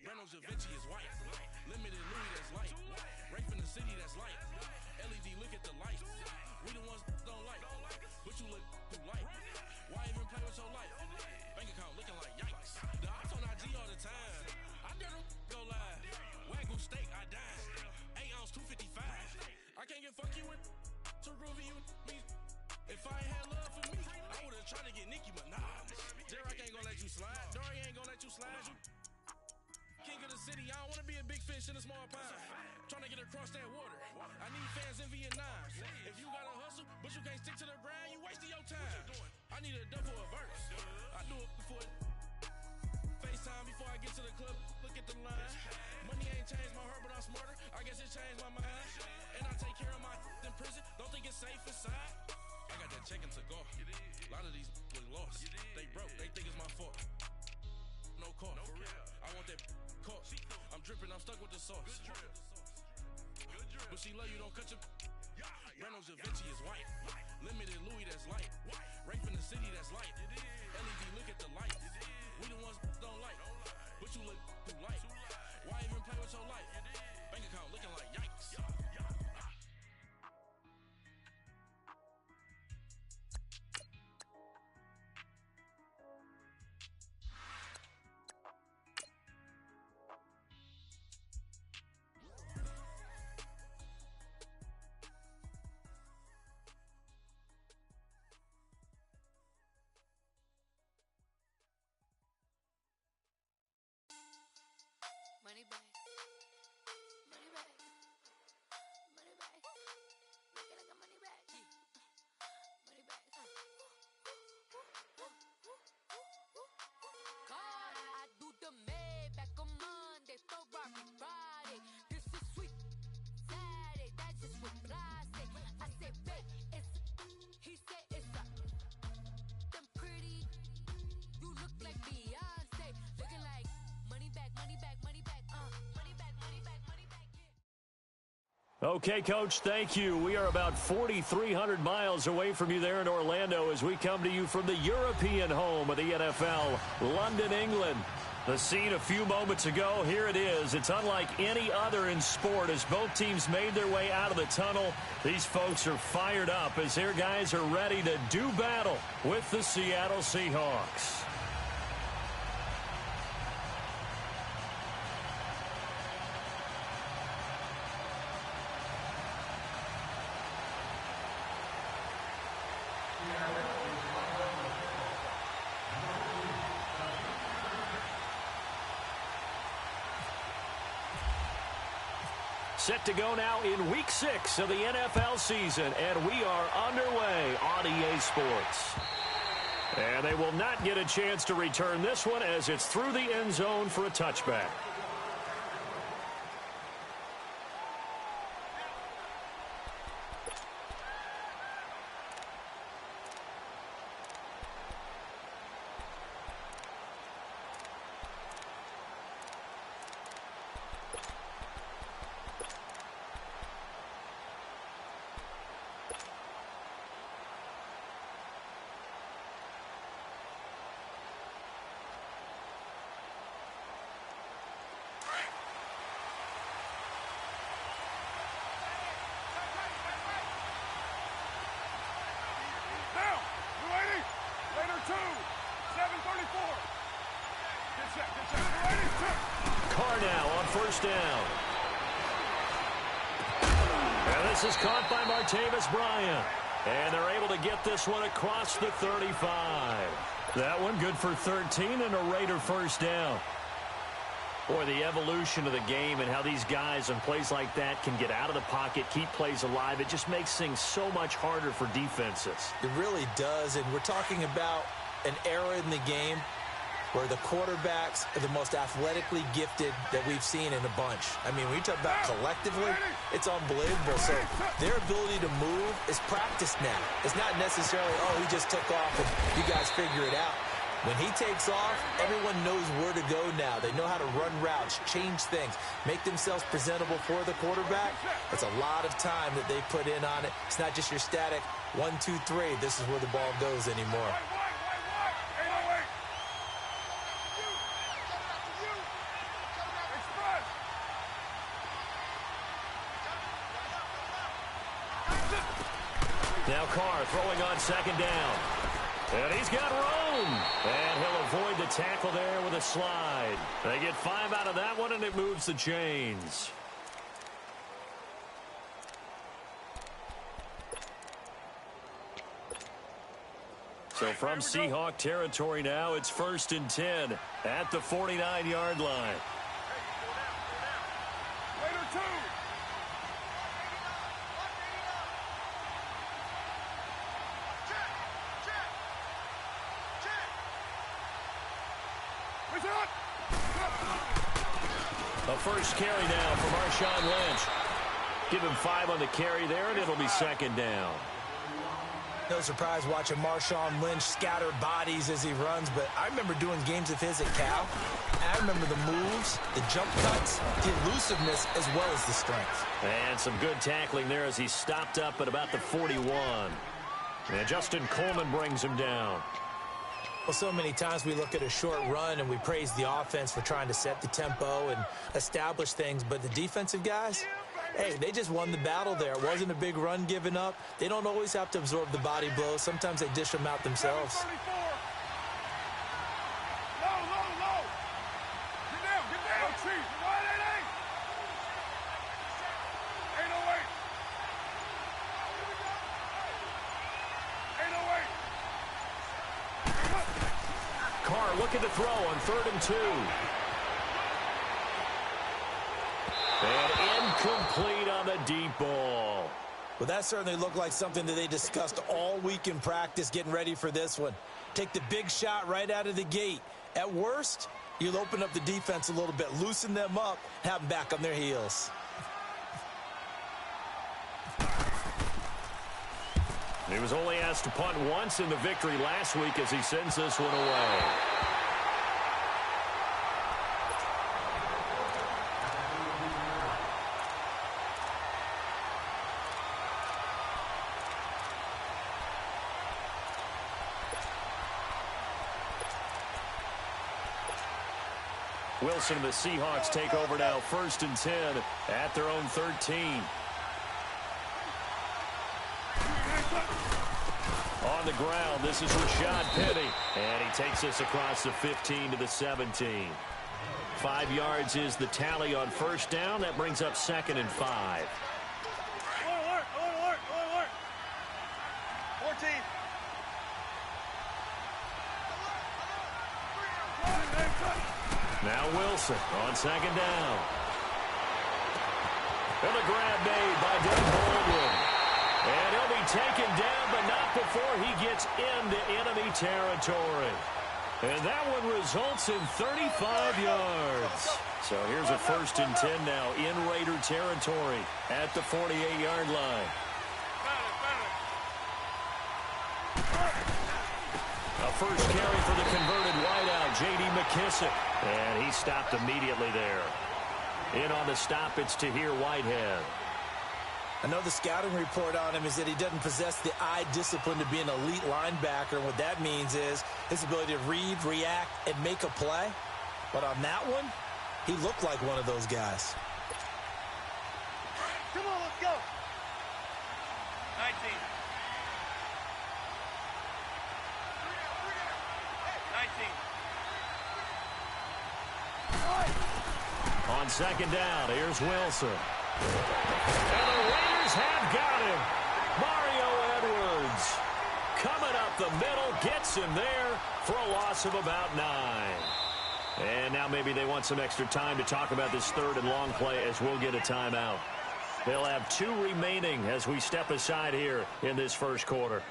Reynolds Da Vinci is white. Limited Louis that's light. Rape in the city that's light. LED, look at the light. We the ones don't like. But you look too light. Why even play with your life? Bank account looking like yikes. The ops on IG all the time. I dare them go live. Wagyu steak, I dine. 8 ounce, 255. I can't get funky with too groovy you me. If I ain't had love for me, I would've tried to get Nicki Minaj. J-Rock ain't gonna let you slide. Dory ain't gonna let you slide. You king of the city, I don't wanna be a big fish in a small pond. Trying to get across that water. I need fans in Vietnam. If you gotta hustle, but you can't stick to the grind, you wasting your time. I need a double a verse. I do it before FaceTime before I get to the club. Look at the line. Money ain't changed my heart, but I'm smarter. I guess it changed my mind. And I take care of my in prison. Don't think it's safe inside. I got that check to go. A lot of these look lost. They broke. They think it's my fault. No call. For real. I want that caught. I'm dripping. I'm stuck with the sauce. But she love you. Don't cut your. Reynolds Da Vinci is white. Limited Louis that's light. Rape in the city that's light. LED, look at the light. We the ones don't like. But you look too light. Why even play with your life? Bank account looking like yikes. Money back. Money back. Money back. Make it like a money back. Money back. God, I do the Maybach on Monday, Ferrari Friday. This is sweet Saturday. That's just what I say. I say, babe, it's. He said it's a. Them pretty. You look like Beyonce. Looking like money back, money back, money back. Money back, money back, money back. Yeah. Okay, Coach, thank you. We are about 4,300 miles away from you there in Orlando as we come to you from the European home of the NFL, London, England. The scene a few moments ago, here it is. It's unlike any other in sport as both teams made their way out of the tunnel. These folks are fired up as their guys are ready to do battle with the Seattle Seahawks. Set to go now in Week 6 of the NFL season, and we are underway on EA Sports. And they will not get a chance to return this one as it's through the end zone for a touchback. Carr now on first down. And this is caught by Martavis Bryant. And they're able to get this one across the 35. That one good for 13 and a Raider first down. Boy, the evolution of the game and how these guys on plays like that can get out of the pocket, keep plays alive, it just makes things so much harder for defenses. It really does, and we're talking about an era in the game where the quarterbacks are the most athletically gifted that we've seen in a bunch. I mean, when you talk about collectively, it's unbelievable. So their ability to move is practiced now. It's not necessarily, oh, he just took off and you guys figure it out. When he takes off, everyone knows where to go now. They know how to run routes, change things, make themselves presentable for the quarterback. It's a lot of time that they put in on it. It's not just your static 1, 2, 3. This is where the ball goes anymore. Now Carr throwing on second down. And he's got room. And he'll avoid the tackle there with a slide. They get 5 out of that one, and it moves the chains. So from Seahawk territory now, it's 1st and 10 at the 49-yard line. A first carry now for Marshawn Lynch. Give him 5 on the carry there, and it'll be 2nd down. No surprise watching Marshawn Lynch scatter bodies as he runs, but I remember doing games of his at Cal. I remember the moves, the jump cuts, the elusiveness, as well as the strength. And some good tackling there as he stopped up at about the 41. And Justin Coleman brings him down. Well, so many times we look at a short run and we praise the offense for trying to set the tempo and establish things, but the defensive guys, hey, they just won the battle there. It wasn't a big run given up. They don't always have to absorb the body blows. Sometimes they dish them out themselves. Carr looking to throw on 3rd and 2. And incomplete on the deep ball. Well, that certainly looked like something that they discussed all week in practice getting ready for this one. Take the big shot right out of the gate. At worst, you'll open up the defense a little bit, loosen them up, have them back on their heels. He was only asked to punt once in the victory last week as he sends this one away. Wilson and the Seahawks take over now, 1st and 10 at their own 13. On the ground, this is Rashad Penny. And he takes us across the 15 to the 17. 5 yards is the tally on 1st down. That brings up 2nd and 5. Alert. 14. Now Wilson on 2nd down. And a grab made by Devin Baldwin. And he'll be taken down, but not before he gets into enemy territory. And that one results in 35 yards. So here's a 1st and 10 now in Raider territory at the 48-yard line. A first carry for the converted wideout, J.D. McKissick. And he stopped immediately there. In on the stop, it's Tahir Whitehead. I know the scouting report on him is that he doesn't possess the eye discipline to be an elite linebacker. And what that means is his ability to read, react, and make a play. But on that one, he looked like one of those guys. Come on, let's go. 19. 19. On 2nd down, here's Wilson. And the Raiders have got him. Mario Edwards coming up the middle, gets him there for a loss of about 9. And now maybe they want some extra time to talk about this 3rd and long play as we'll get a timeout. They'll have 2 remaining as we step aside here in this 1st quarter.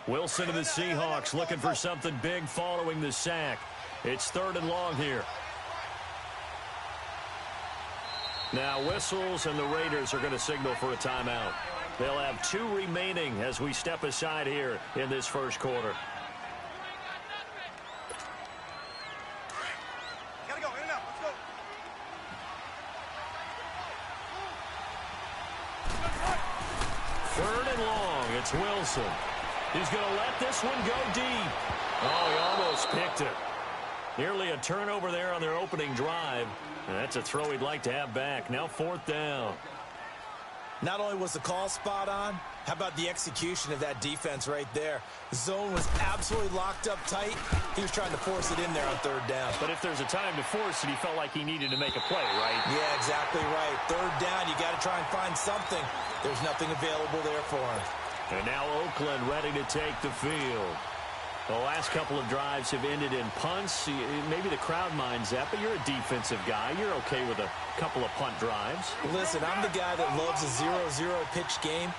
Wilson and the Seahawks looking for something big following the sack. It's 3rd and long here. Now whistles and the Raiders are going to signal for a timeout. They'll have 2 remaining as we step aside here in this 1st quarter. Gotta go, in and out, let's go. Third and long, it's Wilson. He's going to let this one go deep. Oh, he almost picked it. Nearly a turnover there on their opening drive. And that's a throw he'd like to have back. Now 4th down. Not only was the call spot on, how about the execution of that defense right there? The zone was absolutely locked up tight. He was trying to force it in there on third down. But if there's a time to force it, he felt like he needed to make a play, right? Yeah, exactly right. Third down, you got to try and find something. There's nothing available there for him. And now Oakland ready to take the field. The last couple of drives have ended in punts. Maybe the crowd minds that, but you're a defensive guy. You're okay with a couple of punt drives. Listen, I'm the guy that loves a 0-0 pitch game.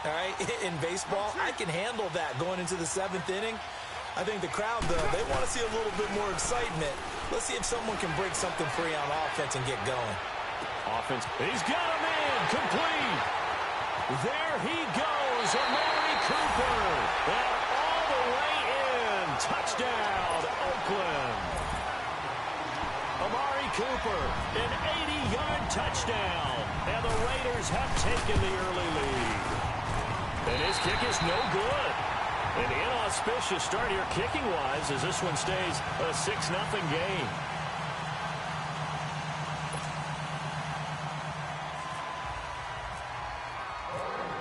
All right, in baseball, I can handle that going into the 7th inning. I think the crowd, though, they want to see a little bit more excitement. Let's see if someone can break something free on offense and get going. Offense. He's got a man complete. There he goes, Amari Cooper. And all the way in. Touchdown, Oakland. Amari Cooper, an 80-yard touchdown. And the Raiders have taken the early lead. And his kick is no good. An inauspicious start here kicking-wise as this one stays a 6-0 game.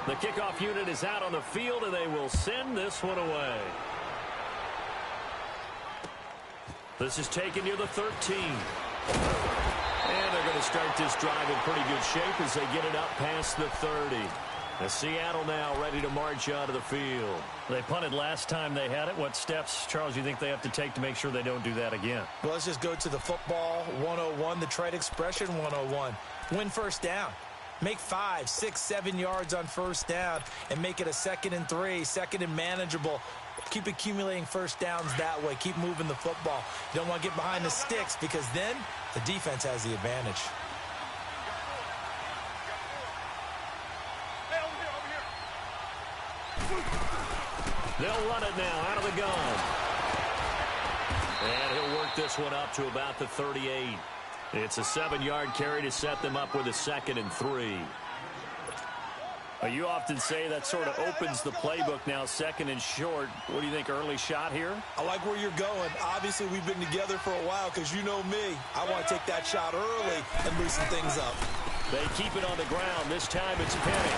The kickoff unit is out on the field, and they will send this one away. This is taken near the 13. And they're going to start this drive in pretty good shape as they get it up past the 30. Seattle now ready to march out of the field. They punted last time they had it. What steps, Charles, you think they have to take to make sure they don't do that again? Well, let's just go to the football 101, the trite expression 101. Win first down. Make 5, 6, 7 yards on first down and make it a 2nd and 3, 2nd and manageable. Keep accumulating first downs that way. Keep moving the football. You don't want to get behind the sticks because then the defense has the advantage. They'll run it now out of the gun. And he'll work this one up to about the 38. It's a 7-yard carry to set them up with a 2nd and 3. You often say that sort of opens the playbook now, 2nd and short. What do you think, early shot here? I like where you're going. Obviously, we've been together for a while because you know me. I want to take that shot early and loosen things up. They keep it on the ground. This time it's Penny.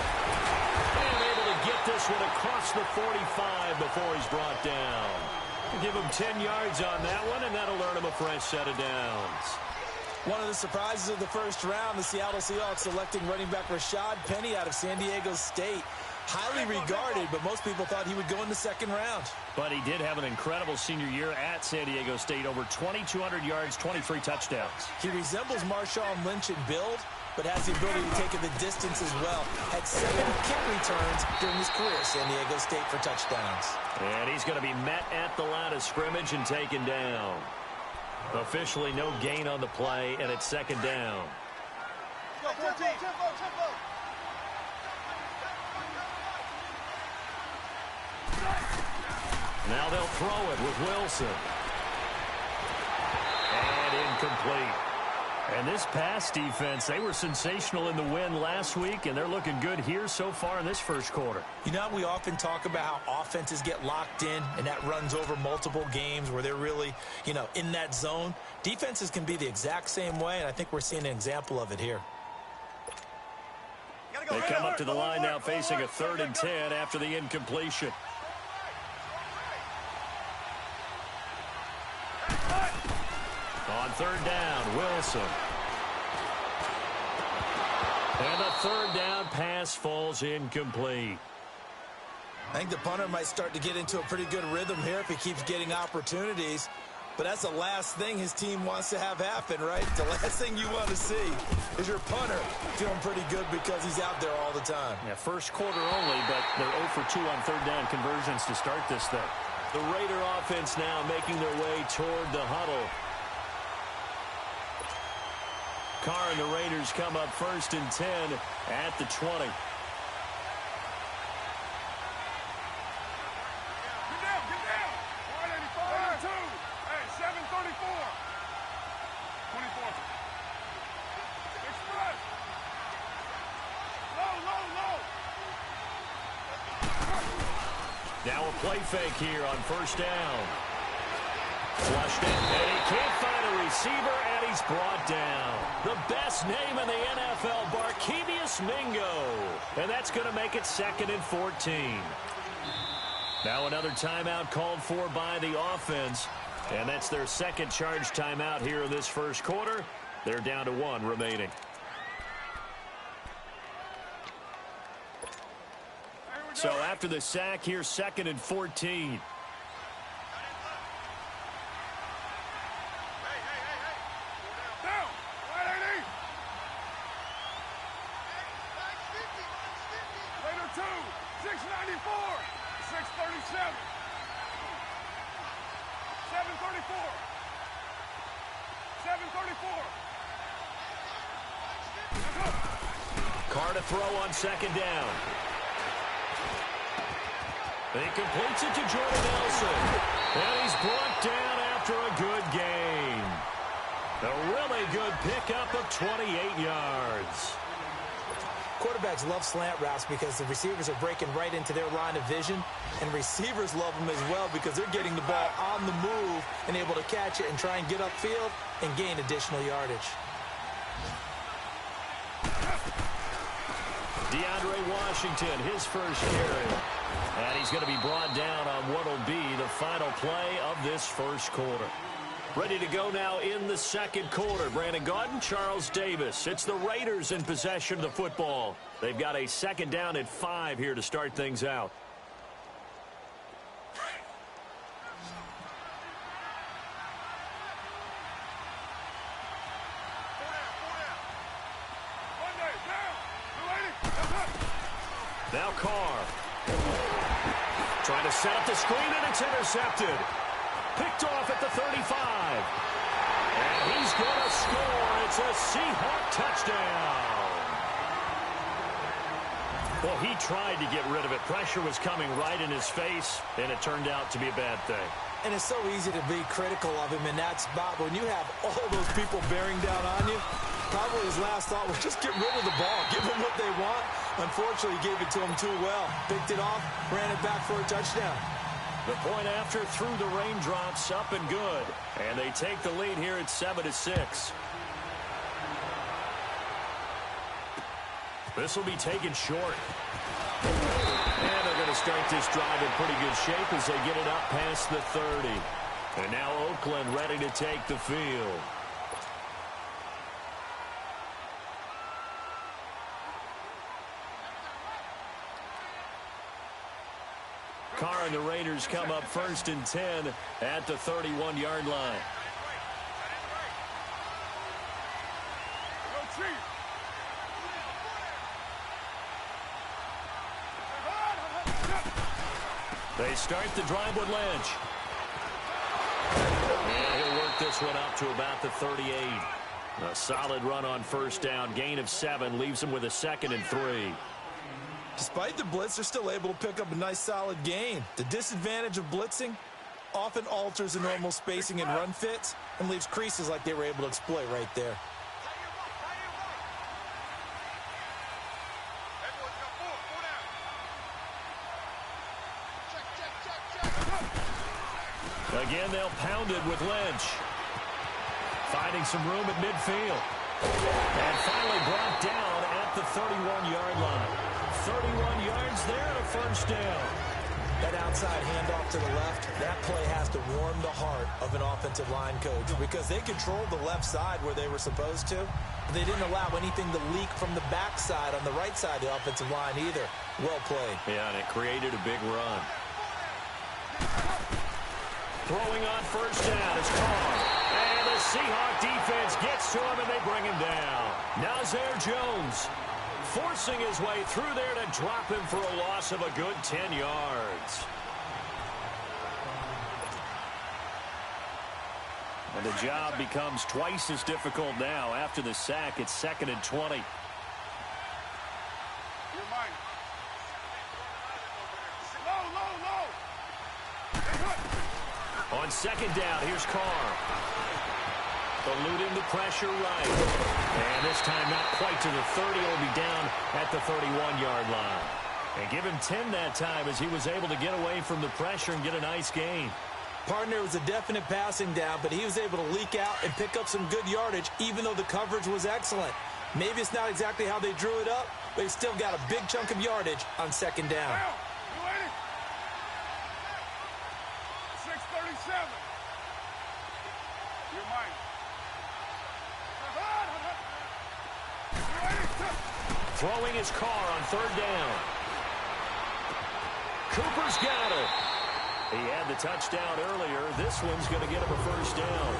And able to get this one across the 45 before he's brought down. Give him 10 yards on that one, and that'll earn him a fresh set of downs. One of the surprises of the first round, the Seattle Seahawks selecting running back Rashad Penny out of San Diego State. Highly regarded, but most people thought he would go in the 2nd round. But he did have an incredible senior year at San Diego State. Over 2,200 yards, 23 touchdowns. He resembles Marshawn Lynch in build, but has the ability to take it the distance as well. Had 7 kick returns during his career at San Diego State for touchdowns. And he's going to be met at the line of scrimmage and taken down. Officially no gain on the play, and it's 2nd down. Go, 14. Tempo. Now they'll throw it with Wilson. And incomplete. And this pass defense, they were sensational in the win last week, and they're looking good here so far in this first quarter. You know, we often talk about how offenses get locked in, and that runs over multiple games where they're really, in that zone. Defenses can be the exact same way, and I think we're seeing an example of it here. They come up to the line now facing a 3rd and 10 after the incompletion. On 3rd down, Wilson. And the 3rd down pass falls incomplete. I think the punter might start to get into a pretty good rhythm here if he keeps getting opportunities. But that's the last thing his team wants to have happen, right? The last thing you want to see is your punter feeling pretty good because he's out there all the time. Yeah, first quarter only, but they're 0 for 2 on 3rd down conversions to start this thing. The Raider offense now making their way toward the huddle. Carr and the Raiders come up 1st and 10 at the 20. Now a play fake here on 1st down. Flushed in, and he can't find a receiver, and he's brought down. The best name in the NFL, Barkevious Mingo. And that's going to make it 2nd and 14. Now another timeout called for by the offense. And that's their second charge timeout here in this first quarter. They're down to 1 remaining. So after the sack, here's 2nd and 14. Carr to throw on 2nd down. He completes it to Jordan Nelson. And he's brought down after a good game. A really good pickup of 28 yards. Quarterbacks love slant routes because the receivers are breaking right into their line of vision. And receivers love them as well because they're getting the ball on the move and able to catch it and try and get upfield and gain additional yardage. DeAndre Washington, his first carry. And he's going to be brought down on what will be the final play of this first quarter. Ready to go now in the second quarter. Brandon Gaudin, Charles Davis. It's the Raiders in possession of the football. They've got a 2nd down at 5 here to start things out. Now Carr. Trying to set up the screen, and it's intercepted. Picked off at the 35. And he's going to score. It's a Seahawk touchdown. Well, he tried to get rid of it. Pressure was coming right in his face, and it turned out to be a bad thing. And it's so easy to be critical of him in that spot. When you have all those people bearing down on you, probably his last thought was just get rid of the ball. Give them what they want. Unfortunately, he gave it to them too well. Picked it off, ran it back for a touchdown. The point after through the raindrops, up and good. And they take the lead here at 7-6. This will be taken short. And they're going to start this drive in pretty good shape as they get it up past the 30. And now Oakland ready to take the field. Carr and the Raiders come up 1st and 10 at the 31-yard line. They start the drive with Lynch. And he'll work this one up to about the 38. A solid run on 1st down. Gain of 7 leaves him with a 2nd and 3. Despite the blitz, they're still able to pick up a nice solid gain. The disadvantage of blitzing often alters the normal spacing and run fits and leaves creases like they were able to exploit right there. Again, they'll pound it with Lynch. Finding some room at midfield. And finally brought down at the 31-yard line. 31 yards there and a 1st down. That outside handoff to the left, that play has to warm the heart of an offensive line coach because they controlled the left side where they were supposed to. But they didn't allow anything to leak from the backside on the right side of the offensive line either. Well played. Yeah, and it created a big run. Throwing on 1st down is Carr. And the Seahawk defense gets to him and they bring him down. Nazir Jones forcing his way through there to drop him for a loss of a good 10 yards. And the job becomes twice as difficult now. After the sack, it's 2nd and 20. On 2nd down, here's Carr. Eluding the pressure right. And this time not quite to the 30. It'll be down at the 31-yard line. And give him 10 that time as he was able to get away from the pressure and get a nice gain. Partner, was a definite passing down, but he was able to leak out and pick up some good yardage, even though the coverage was excellent. Maybe it's not exactly how they drew it up, but he still got a big chunk of yardage on second down. 6:37. You're mine. Throwing his car on third down. Cooper's got it. He had the touchdown earlier. This one's going to get him a first down.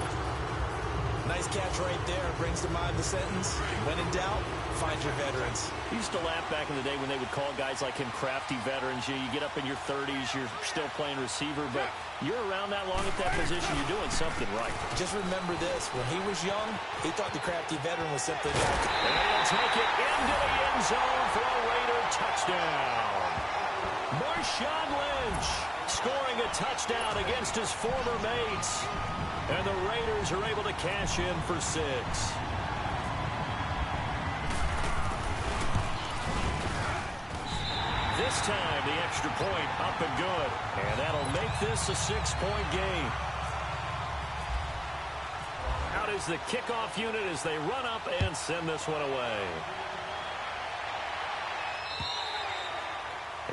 Nice catch right there. Brings to mind the sentence, when in doubt, find your veterans. I used to laugh back in the day when they would call guys like him crafty veterans. You get up in your 30s, you're still playing receiver, but you're around that long at that position, you're doing something right. Just remember this. When he was young, he thought the crafty veteran was simply that. And he'll take it into the end zone for a Raider touchdown. Marshawn Lynch scoring a touchdown against his former mates. And the Raiders are able to cash in for 6. This time, the extra point up and good. And that'll make this a 6-point game. Out is the kickoff unit as they run up and send this one away.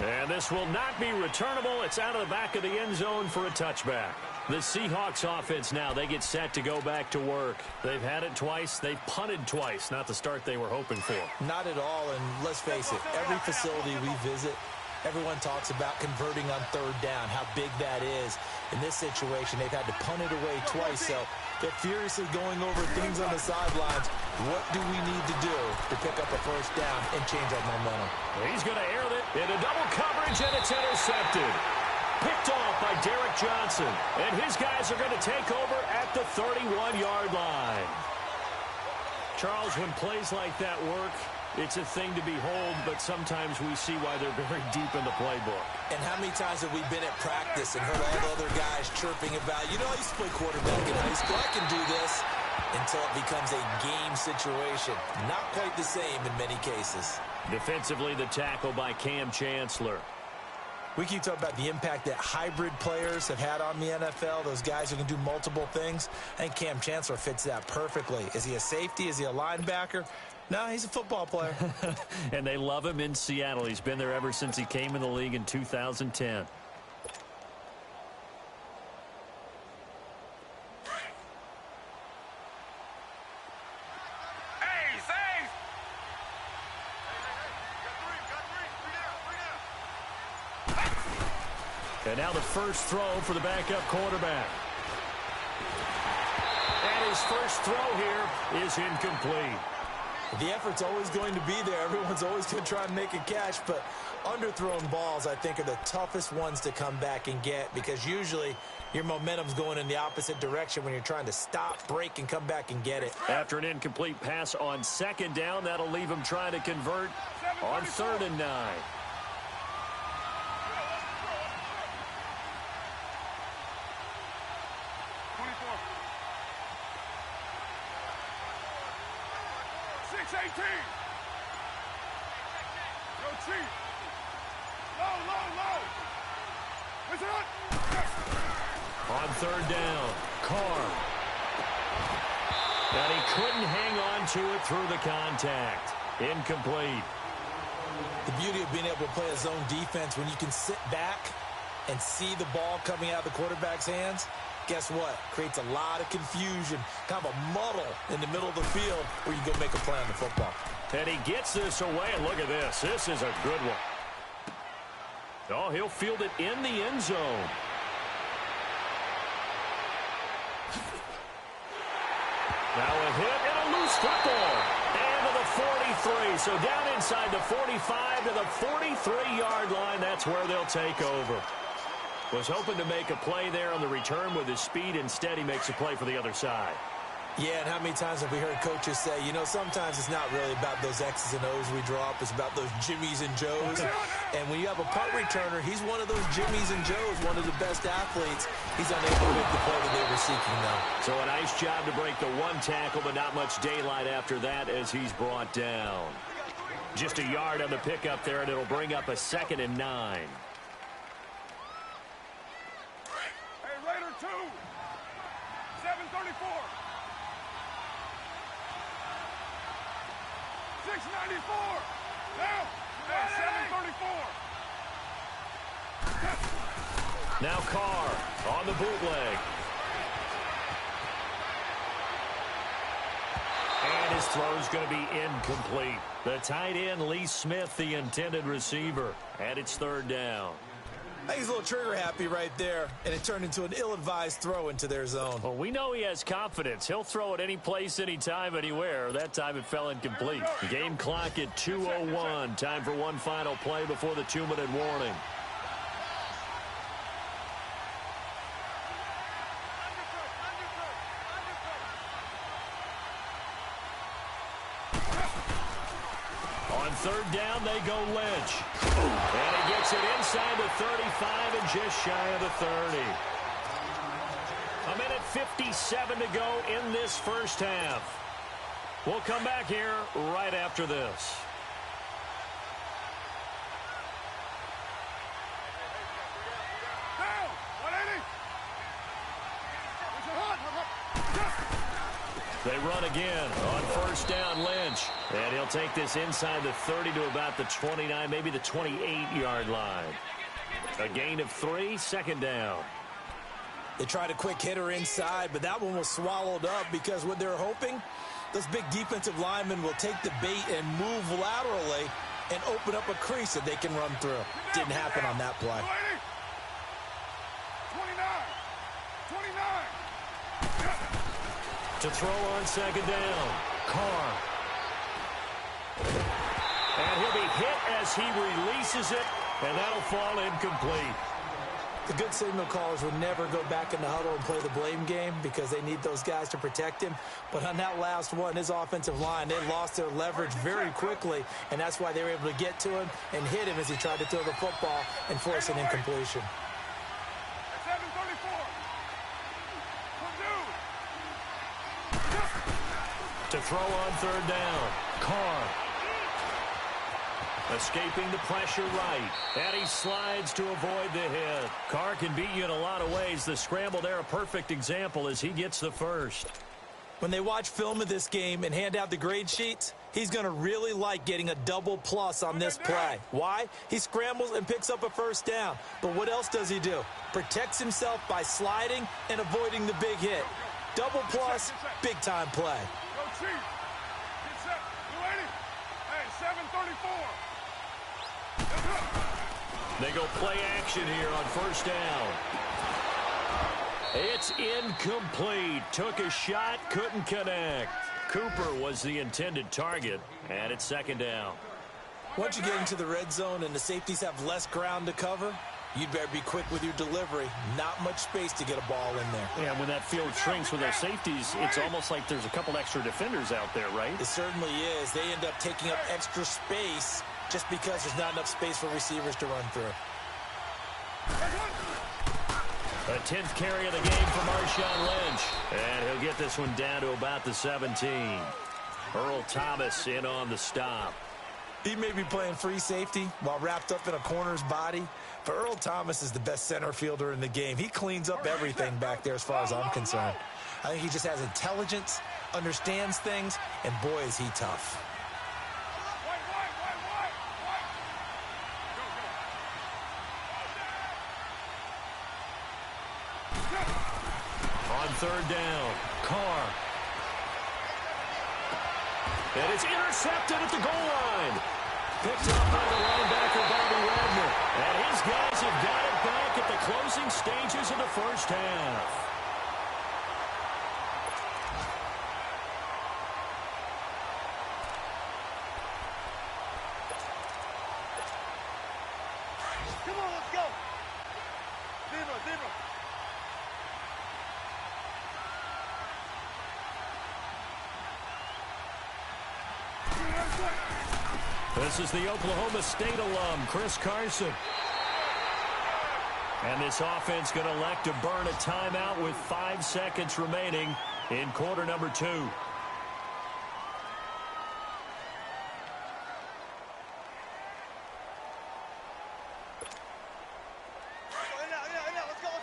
And this will not be returnable. It's out of the back of the end zone for a touchback. The Seahawks offense now, they get set to go back to work. They've had it twice. They've punted twice. Not the start they were hoping for. Not at all, and let's face it, every facility we visit, everyone talks about converting on third down, how big that is. In this situation, they've had to punt it away twice, so they're furiously going over things on the sidelines. What do we need to do to pick up a first down and change our momentum? He's going to air it into double coverage, and it's intercepted. Picked off by Derek Johnson. And his guys are going to take over at the 31-yard line. Charles, when plays like that work, it's a thing to behold, but sometimes we see why they're very deep in the playbook. And how many times have we been at practice and heard all the other guys chirping about, you know, I used to play quarterback in high school, I can do this, until it becomes a game situation. Not quite the same in many cases. Defensively, the tackle by Cam Chancellor. We keep talking about the impact that hybrid players have had on the NFL, those guys who can do multiple things. I think Cam Chancellor fits that perfectly. Is he a safety? Is he a linebacker? No, he's a football player. And they love him in Seattle. He's been there ever since he came in the league in 2010. And now the first throw for the backup quarterback. And his first throw here is incomplete. The effort's always going to be there. Everyone's always going to try and make a catch, but underthrown balls, I think, are the toughest ones to come back and get because usually your momentum's going in the opposite direction when you're trying to stop, break, and come back and get it. After an incomplete pass on second down, that'll leave him trying to convert on 3rd and 9. 18. Yo, Chief. Low. Is it up? On 3rd down, Carr. And he couldn't hang on to it through the contact. Incomplete. The beauty of being able to play a zone defense when you can sit back and see the ball coming out of the quarterback's hands, guess what? Creates a lot of confusion, kind of a muddle in the middle of the field where you go make a play on the football. And he gets this away, and look at this. This is a good one. Oh, he'll field it in the end zone. Now a hit and a loose football. And to the 43. So down inside the 45 to the 43-yard line. That's where they'll take over. Was hoping to make a play there on the return with his speed. Instead, he makes a play for the other side. Yeah, and how many times have we heard coaches say, you know, sometimes it's not really about those X's and O's we draw up. It's about those Jimmies and Joes. And when you have a punt returner, he's one of those Jimmies and Joes, one of the best athletes. He's unable to make the play that they were seeking, though. So a nice job to break the one tackle, but not much daylight after that as he's brought down. Just a yard on the pickup there, and it'll bring up a 2nd and 9. Hey, Raider 2. 694. Now, at 734. Now Carr on the bootleg. And his throw's going to be incomplete. The tight end, Lee Smith, the intended receiver. And it's third down. I think he's a little trigger happy right there, and it turned into an ill-advised throw into their zone. Well, we know he has confidence. He'll throw it any place, anytime, anywhere. That time it fell incomplete. Game clock at 2:01. Time for one final play before the 2-minute warning. On third down, they go Lynch. And he gets it inside the 35 and just shy of the 30. A minute 57 to go in this first half. We'll come back here right after this. Down, 180. They run again on first down, Lynch. And he'll take this inside the 30 to about the 29, maybe the 28-yard line. A gain of 3, second down. They tried a quick hitter inside, but that one was swallowed up because what they're hoping, those big defensive linemen will take the bait and move laterally and open up a crease that they can run through. Didn't happen on that play. 29. To throw on second down, Carr. And he'll be hit as he releases it, and that'll fall incomplete. The good signal callers would never go back in the huddle and play the blame game because they need those guys to protect him. But on that last one, his offensive line, they lost their leverage very quickly, and that's why they were able to get to him and hit him as he tried to throw the football and force an incompletion. 734. To throw on third down, Carr. Escaping the pressure right. And he slides to avoid the hit. Carr can beat you in a lot of ways. The scramble there, a perfect example as he gets the first. When they watch film of this game and hand out the grade sheets, he's going to really like getting a double plus on this play. Why? He scrambles and picks up a first down. But what else does he do? Protects himself by sliding and avoiding the big hit. Double plus, big-time play. Go Chief. Get set. 280. Hey, 734. They go play action here on first down. It's incomplete. Took a shot, couldn't connect. Cooper was the intended target, and it's second down. Once you get into the red zone and the safeties have less ground to cover, you'd better be quick with your delivery. Not much space to get a ball in there. Yeah, when that field shrinks with their safeties, it's almost like there's a couple extra defenders out there, right? It certainly is. They end up taking up extra space just because there's not enough space for receivers to run through. A 10th carry of the game for Marshawn Lynch. And he'll get this one down to about the 17. Earl Thomas in on the stop. He may be playing free safety while wrapped up in a corner's body, but Earl Thomas is the best center fielder in the game. He cleans up everything back there as far as I'm concerned. I think he just has intelligence, understands things, and boy, is he tough. On third down, Carr. And it's intercepted at the goal line. Picked up by the linebacker, Bobby Wagner. And his guys have got it back at the closing stages of the first half. Come on, let's go. Zero. This is the Oklahoma State alum, Chris Carson. And this offense going to elect to burn a timeout with 5 seconds remaining in quarter number 2. Let's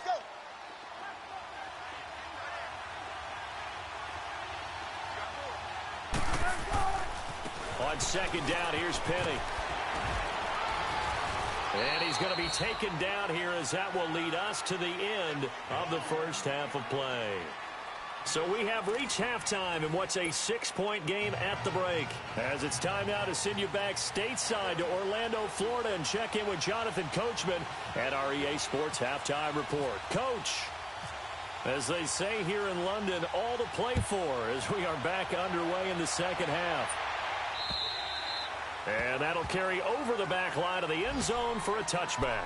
go. on second down. Here's Penny. And he's going to be taken down here as that will lead us to the end of the first half of play. So we have reached halftime in what's a 6-point game at the break. As it's time now to send you back stateside to Orlando, Florida, and check in with Jonathan Coachman at our EA Sports Halftime Report. Coach, as they say here in London, all to play for as we are back underway in the second half. And that'll carry over the back line of the end zone for a touchback.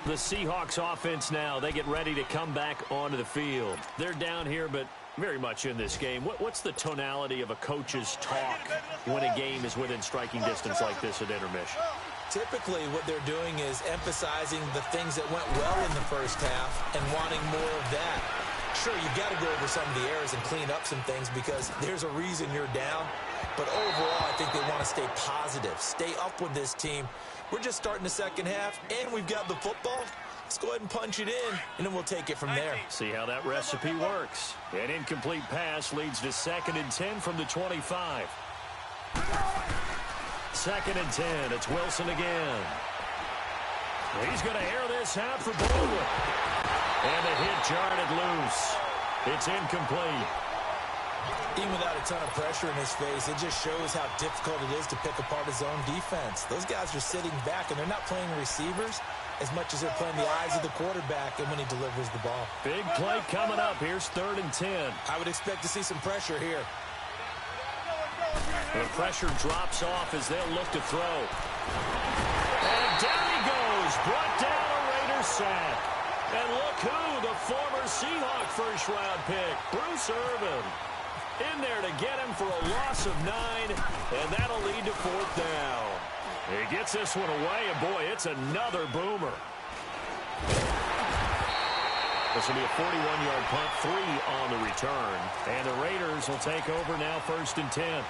The Seahawks offense now, they get ready to come back onto the field. They're down here, but very much in this game. What's the tonality of a coach's talk when a game is within striking distance like this at intermission? Typically, what they're doing is emphasizing the things that went well in the first half and wanting more of that. Sure, you've got to go over some of the errors and clean up some things because there's a reason you're down. But overall, I think they want to stay positive, stay up with this team. We're just starting the second half, and we've got the football. Let's go ahead and punch it in, and then we'll take it from there. See how that recipe works. An incomplete pass leads to 2nd and 10 from the 25. 2nd and 10. It's Wilson again. He's going to air this out for Baldwin. And the hit jarred it loose. It's incomplete. Even without a ton of pressure in his face, it just shows how difficult it is to pick apart his own defense. Those guys are sitting back, and they're not playing receivers as much as they're playing the eyes of the quarterback and when he delivers the ball. Big play coming up. Here's 3rd and 10. I would expect to see some pressure here. The pressure drops off as they'll look to throw. And down he goes. Brought down a Raiders sack. And look who, the former Seahawk first-round pick, Bruce Irvin. In there to get him for a loss of 9, and that'll lead to 4th down. He gets this one away, and boy, it's another boomer. This will be a 41-yard punt, 3 on the return. And the Raiders will take over now 1st and 10.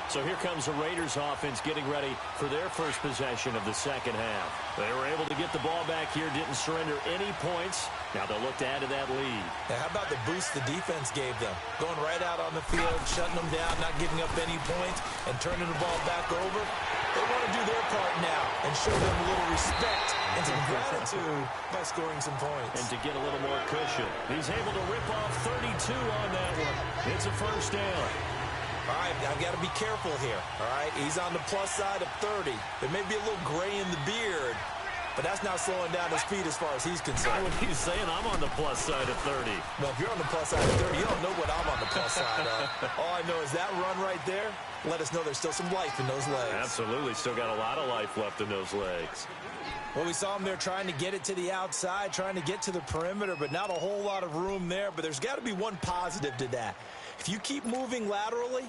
So here comes the Raiders offense getting ready for their first possession of the second half. They were able to get the ball back here, didn't surrender any points. Now they'll look to add to that lead. Now, how about the boost the defense gave them? Going right out on the field, shutting them down, not giving up any points, and turning the ball back over. They want to do their part now and show them a little respect and some gratitude by scoring some points. And to get a little more cushion. He's able to rip off 32 on that one. It's a 1st down. All right, I've got to be careful here, all right? He's on the plus side of 30. There may be a little gray in the beard, but that's not slowing down his speed as far as he's concerned. What he's saying, I'm on the plus side of 30. Well, if you're on the plus side of 30, you don't know what I'm on the plus side of. All I know is that run right there, let us know there's still some life in those legs. Absolutely, still got a lot of life left in those legs. Well, we saw him there trying to get it to the outside, trying to get to the perimeter, but not a whole lot of room there. But there's got to be one positive to that. If you keep moving laterally,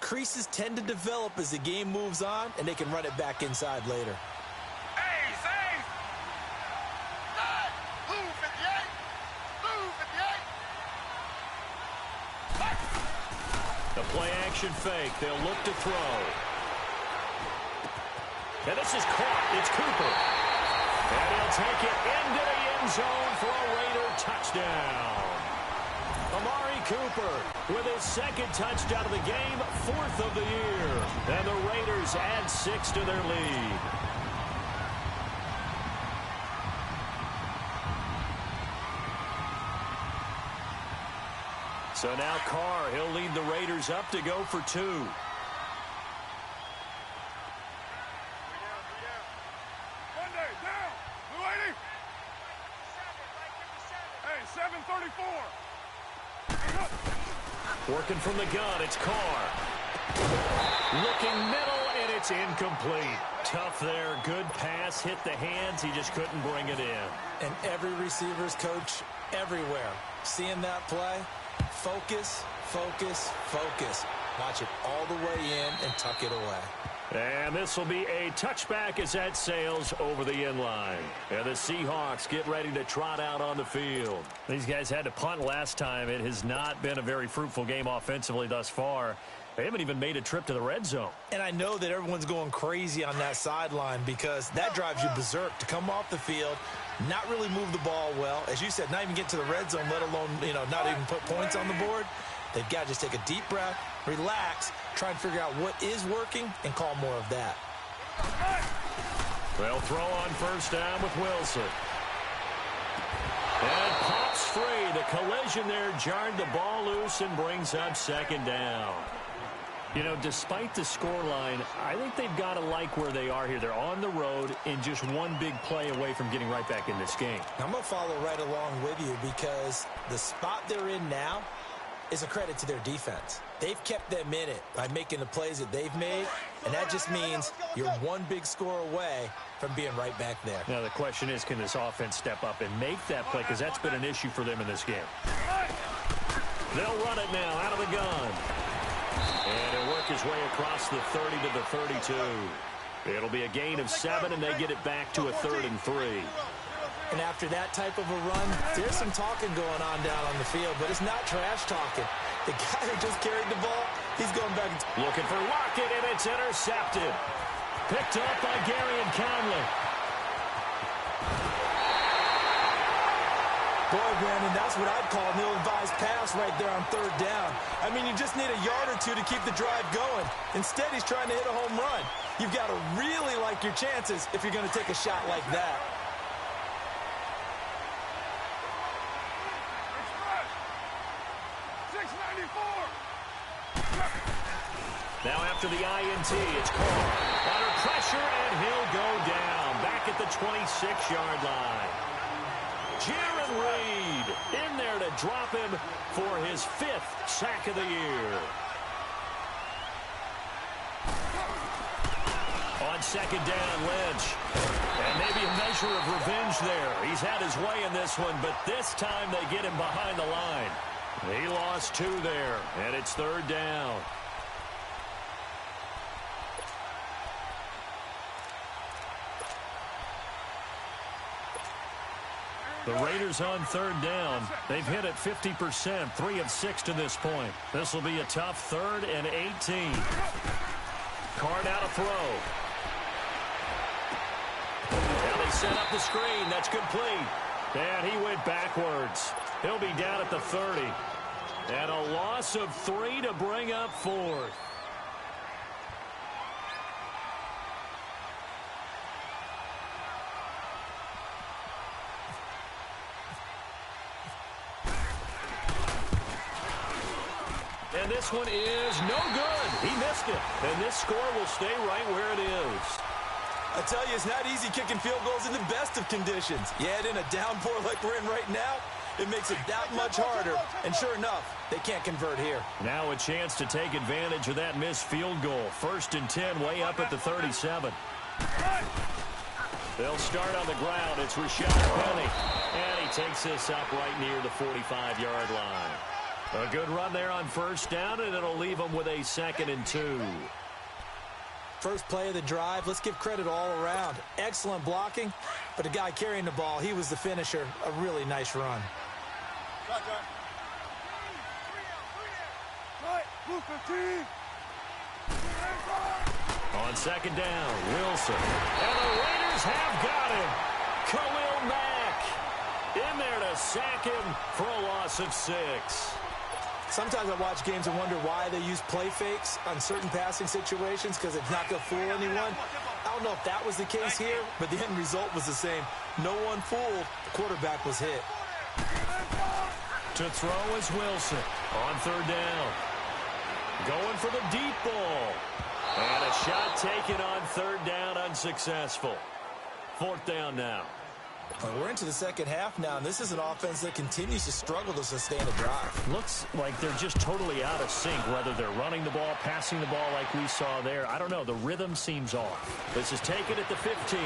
creases tend to develop as the game moves on, and they can run it back inside later. The play-action fake. They'll look to throw. And this is caught. It's Cooper. And he'll take it into the end zone for a Raider touchdown. Amari Cooper with his 2nd touchdown of the game, 4th of the year. And the Raiders add 6 to their lead. So now Carr, he'll lead the Raiders up to go for 2. Monday, down. Blue 80. Hey, 734. Working from the gun, it's Carr. Looking middle, and it's incomplete. Tough there, good pass, hit the hands, he just couldn't bring it in. And every receiver's coach everywhere, seeing that play, focus, focus, focus. Watch it all the way in and tuck it away. And this will be a touchback as that sails over the end line. And the Seahawks get ready to trot out on the field. These guys had to punt last time. It has not been a very fruitful game offensively thus far. They haven't even made a trip to the red zone. And I know that everyone's going crazy on that sideline because that drives you berserk to come off the field, not really move the ball well. As you said, not even get to the red zone, let alone, not even put points on the board. They've got to just take a deep breath, relax, try and figure out what is working, and call more of that. They'll throw on first down with Wilson. And pops free. The collision there jarred the ball loose and brings up second down. You know, despite the scoreline, I think they've got to like where they are here. They're on the road and just one big play away from getting right back in this game. I'm going to follow right along with you because the spot they're in now is a credit to their defense. They've kept them in it by making the plays that they've made, and that just means you're one big score away from being right back there. Now, the question is, can this offense step up and make that play? Because that's been an issue for them in this game. They'll run it now out of the gun. And he'll work his way across the 30 to the 32. It'll be a gain of 7, and they get it back to a 3rd and 3. And after that type of a run, there's some talking going on down on the field, but it's not trash talking. The guy who just carried the ball, he's going back. Looking for Lockett, and it's intercepted. Picked up by Gary and Conley. Boy, Brandon, that's what I'd call an ill-advised pass right there on 3rd down. I mean, you just need a yard or two to keep the drive going. Instead, he's trying to hit a home run. You've got to really like your chances if you're going to take a shot like that. Now after the INT, it's Carr. Under pressure, and he'll go down. Back at the 26-yard line. Jaron Reed in there to drop him for his 5th sack of the year. On second down, Lynch. And maybe a measure of revenge there. He's had his way in this one, but this time they get him behind the line. He lost 2 there, and it's 3rd down. The Raiders on 3rd down. They've hit it 50%, 3 of 6 to this point. This will be a tough 3rd and 18. Carr out to throw. Now they set up the screen. That's complete. And he went backwards. He'll be down at the 30. And a loss of 3 to bring up 4th. And this one is no good. He missed it. And this score will stay right where it is. I tell you, it's not easy kicking field goals in the best of conditions. You add in a downpour like we're in right now, it makes it that much harder. And sure enough, they can't convert here. Now a chance to take advantage of that missed field goal. 1st and 10, way up at the 37. They'll start on the ground. It's Rashad Penny. And he takes this up right near the 45-yard line. A good run there on 1st down, and it'll leave them with a 2nd and 2. First play of the drive, let's give credit all around. Excellent blocking, but the guy carrying the ball, he was the finisher. A really nice run. On 2nd down, Wilson. And the Raiders have got him. Khalil Mack in there to sack him for a loss of 6. Sometimes I watch games and wonder why they use play fakes on certain passing situations because it's not going to fool anyone. I don't know if that was the case here, but the end result was the same. No one fooled. The quarterback was hit. To throw is Wilson on 3rd down. Going for the deep ball. And a shot taken on 3rd down, unsuccessful. 4th down now. We're into the second half now, and this is an offense that continues to struggle to sustain a drive. Looks like they're just totally out of sync, whether they're running the ball, passing the ball like we saw there. I don't know. The rhythm seems off. This is taken at the 15.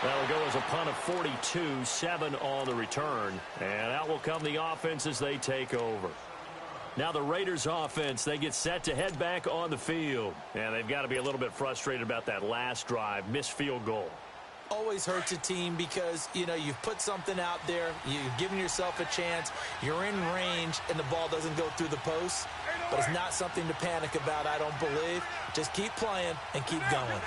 That'll go as a punt of 42, 7 on the return. And out will come the offense as they take over. Now the Raiders offense, they get set to head back on the field. And they've got to be a little bit frustrated about that last drive, missed field goal. Always hurts a team because, you know, you've put something out there, you've given yourself a chance, you're in range, and the ball doesn't go through the post. But it's not something to panic about, I don't believe. Just keep playing and keep going.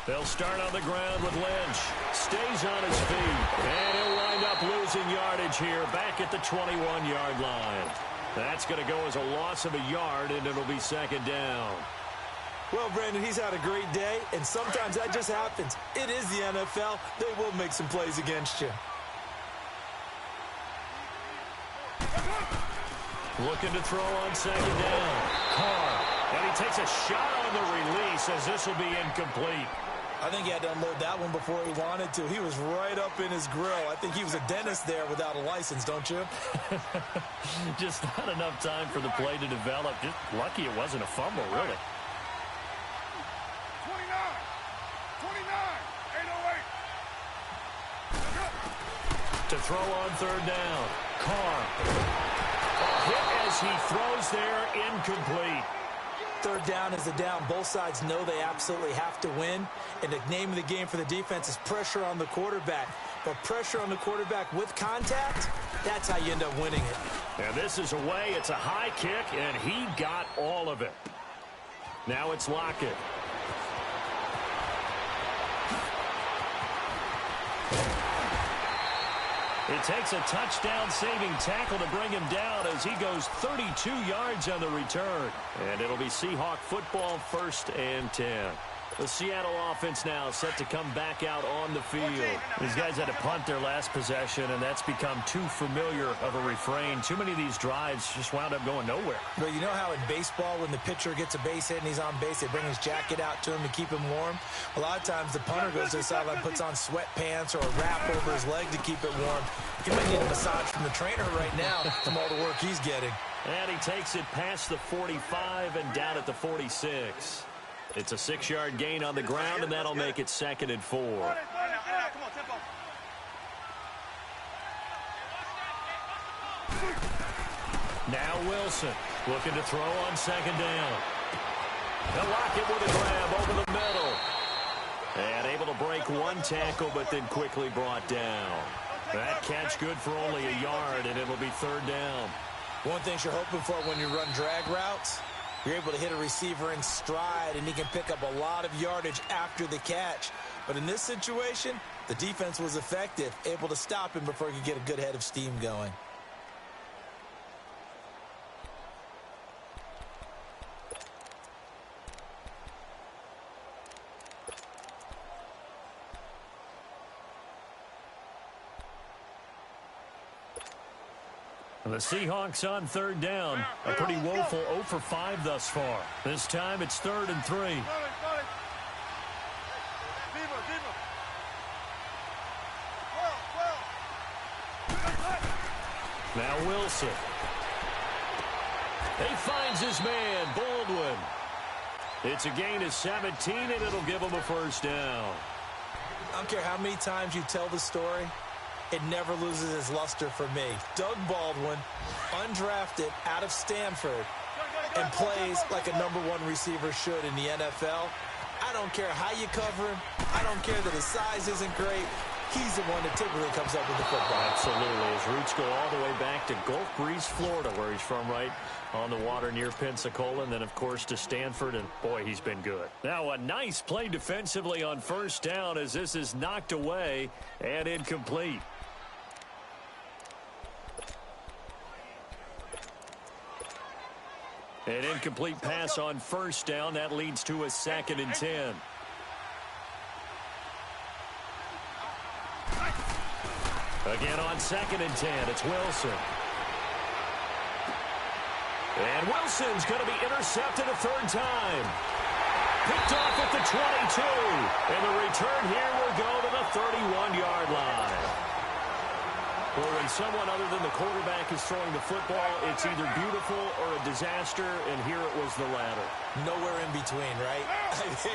They'll start on the ground with Lynch. Stays on his feet. And he'll wind up losing yardage here back at the 21-yard line. That's going to go as a loss of a yard, and it'll be second down. Well, Brandon, he's had a great day, and sometimes that just happens. It is the NFL. They will make some plays against you. Looking to throw on second down. Carr. And he takes a shot on the release as this will be incomplete. I think he had to unload that one before he wanted to. He was right up in his grill. I think he was a dentist there without a license, don't you? Just not enough time for the play to develop. Just lucky it wasn't a fumble, really. 808. To throw on third down. Carr. A hit as he throws there, incomplete. Third down is the down. Both sides know they absolutely have to win. And the name of the game for the defense is pressure on the quarterback. But pressure on the quarterback with contact, that's how you end up winning it. And this is away. It's a high kick, and he got all of it. Now it's Lockett. It takes a touchdown-saving tackle to bring him down as he goes 32 yards on the return. And it'll be Seahawk football, 1st and 10. The Seattle offense now set to come back out on the field. These guys had to punt their last possession, and that's become too familiar of a refrain. Too many of these drives just wound up going nowhere. But you know how in baseball, when the pitcher gets a base hit and he's on base, they bring his jacket out to him to keep him warm? A lot of times the punter goes to the sideline, puts on sweatpants or a wrap over his leg to keep it warm. He might need a massage from the trainer right now from all the work he's getting. And he takes it past the 45 and down at the 46. It's a 6-yard gain on the ground, and that'll make it 2nd and 4. Now Wilson looking to throw on second down. They'll lock it with a grab over the middle. And able to break one tackle, but then quickly brought down. That catch good for only a yard, and it'll be 3rd down. One thing you're hoping for when you run drag routes, you're able to hit a receiver in stride, and he can pick up a lot of yardage after the catch. But in this situation, the defense was effective, able to stop him before he could get a good head of steam going. The Seahawks on 3rd down. A pretty woeful 0 for 5 thus far. This time it's 3rd and 3. Now Wilson. He finds his man, Baldwin. It's a gain of 17, and it'll give him a 1st down. I don't care how many times you tell the story, it never loses its luster for me. Doug Baldwin, undrafted out of Stanford, and plays like a #1 receiver should in the NFL. I don't care how you cover him. I don't care that his size isn't great. He's the one that typically comes up with the football. Absolutely. His roots go all the way back to Gulf Breeze, Florida, where he's from, right on the water near Pensacola, and then, of course, to Stanford, and, boy, he's been good. Now, a nice play defensively on 1st down as this is knocked away and incomplete. An incomplete pass on 1st down. That leads to a 2nd and 10. Again on 2nd and 10, it's Wilson. And Wilson's going to be intercepted a 3rd time. Picked off at the 22. And the return here will go to the 31-yard line. Well, when someone other than the quarterback is throwing the football, it's either beautiful or a disaster, and here it was the latter. Nowhere in between, right?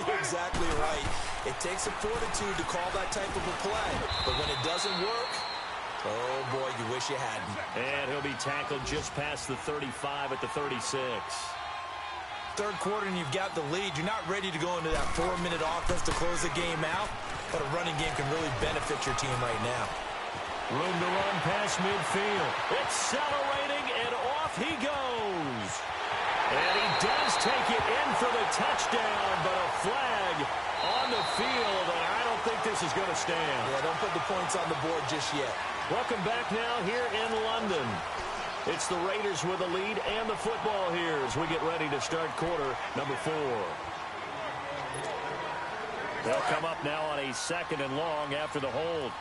You're exactly right. It takes a fortitude to call that type of a play. But when it doesn't work, oh, boy, you wish you hadn't. And he'll be tackled just past the 35 at the 36. 3rd quarter, and you've got the lead. You're not ready to go into that 4-minute offense to close the game out, but a running game can really benefit your team right now. Room to run past midfield. Accelerating, and off he goes. And he does take it in for the touchdown, but a flag on the feel that I don't think this is going to stand. Yeah, don't put the points on the board just yet. Welcome back now here in London. It's the Raiders with the lead and the football here as we get ready to start quarter number 4. They'll come up now on a 2nd and long after the hold.